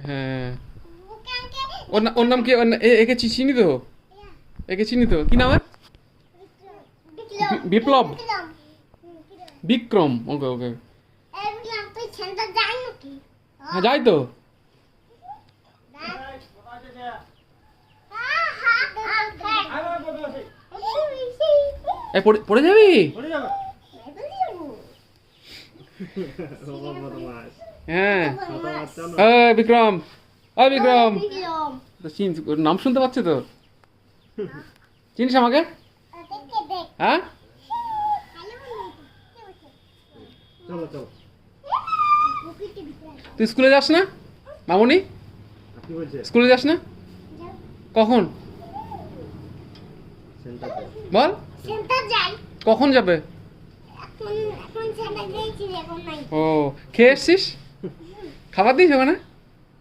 হ্যাঁ ওর নাম কি? একে চিনি তো, একে চিনি তো, কি নাম? বিপ্লব, বিক্রম। ওকে ওকে, হ্যাঁ যাই তো। পড়ে যাবি? হ্যাঁ বিক্রম, বিক্রম নাম শুনতে পাচ্ছি তো, চিনিস আমাকে? হ্যাঁ তুই স্কুলে যাস না মামনি? স্কুলে যাস না? কখন বল? কখন যাবে? ও খেয়ে এসছিস? খাবার দিস ওখানে?